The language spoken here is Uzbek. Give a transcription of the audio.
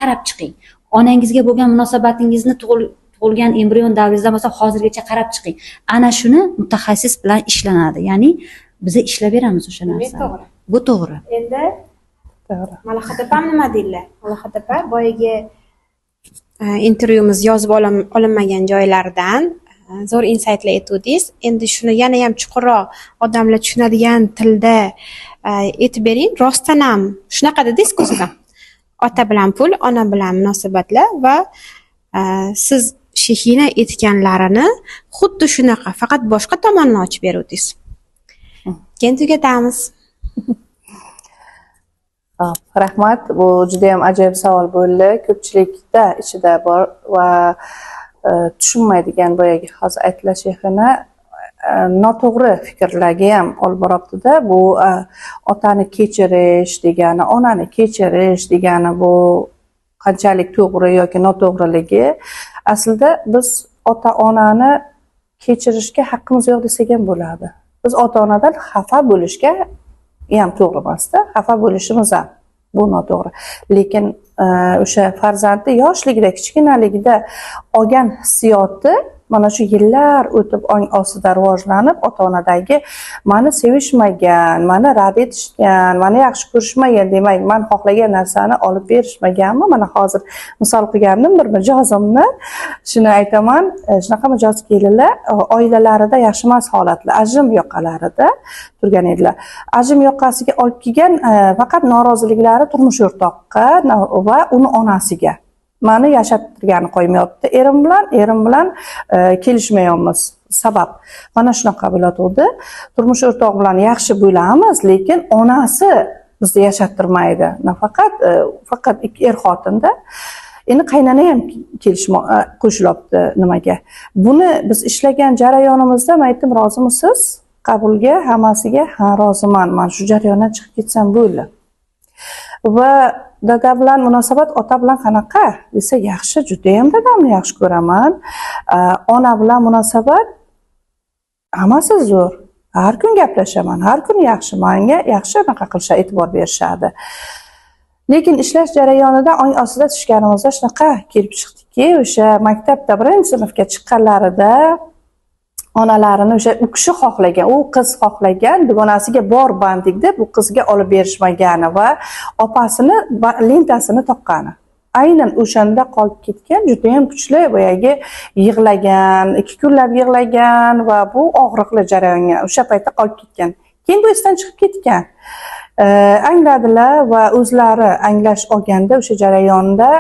qarab chiqing. Onangizga bo'lgan munosabatingizni tug'ilgan embrion davringizdan bo'lsa hozirgacha qarab chiqing. Ana shuni mutaxassis bilan ishlanadi. Ya'ni biz ishlab beramiz o'sha narsani. To'g'ri. Bu to'g'ri. Endi Malohat opam nima deydilar? Malohat opa boyagi intervyumiz yozib olinmagan joylaridan zo'r insightlar aytdingiz. Endi shuni yana ham chuqurroq odamlar tushunadigan tilda aytib bering. Rostdan ham shunaqa dedingiz-ku siz ham. Ota bilan pul, ona bilan munosabatlar va siz Shehina aytganlarini xuddi shunaqa, faqat boshqa tomonni ochib beruvdingiz. Keyin tugatamiz. Rahmat. Bu juda ham ajoyib savol bo'ldi. Ko'pchilikda ichida bor va tushunmaydigan boyagi hozir aytgan Shehina noto'g'ri fikrlarga ham olib boryapti-da. Bu otani kechirish degani, onani kechirish degani bu qanchalik to'g'ri yoki noto'g'riligi. Aslida biz ota-onani kechirishga haqqimiz yo'q desak ham bo'ladi. Biz ota-onadan xafa bo'lishga ham to'g'ri emasda, xafa bo'lishimiz ham bu noto'g'ri. Lekin o'sha farzandni yoshligida, kichkinaligida olgan hissiyoti mana shu yillar o'tib ong ostida rivojlanib, ota-onadagi meni sevishmagan, meni rad etishgan, meni yaxshi ko'rishmagan, demak, men xohlagan narsani olib berishmaganmi? Mana hozir misol qilgandim bir mijozimni, shuni aytaman, shunaqa mijoz kelinlar oilalarida yaxshi emas holatlar, ajrim yoqalarida turgan edilar. Ajrim yoqasiga olib kelgan faqat noroziliklari turmush o'rtoqqa va uni onasiga. Meni yashattirgani qo'ymayapti. Erim bilan kelishmayapmiz. Sabab mana shunaqa bo'layotdi. Turmush o'rtoq bilan yaxshi bo'lamiz, lekin onasi bizni yashattirmaydi. Faqat ikki xotinda. Endi qaynona ham qo'shilyapti nimaga? Buni biz ishlagan jarayonimizda men aytdim, rozimisiz? Qabulga, hammasiga ha roziman. Men shu jarayondan chiqib ketsam bo'ldi. Va dada bilan munosabat ota bilan qanaqa desa, yaxshi, juda ham dadamni yaxshi ko'raman. Ona bilan munosabat hammasi zo'r. Har kun gaplashaman, har kun yaxshi, menga yaxshi anaqa qilishadi, e'tibor berishadi. Lekin ishlash jarayonida ong ostida tushganimizda shunaqa kelib chiqdiki, o'sha maktabda 1-sinfga chiqqanlarida onalarini o'sha u kishi xohlagan, u qiz xohlagan, dugonasiga bor bandik deb bu qizga olib berishmagani va opasini lentasini toqqani. Aynan o'shanda qolib ketgan, juda ham kuchli boyagi yig'lagan, 2 kunlab yig'lagan va bu og'riqli jarayonga o'sha paytda qolib ketgan. Keyin bu esdan chiqib ketgan. Angladilar va o'zlari anglash olganda o'sha jarayonda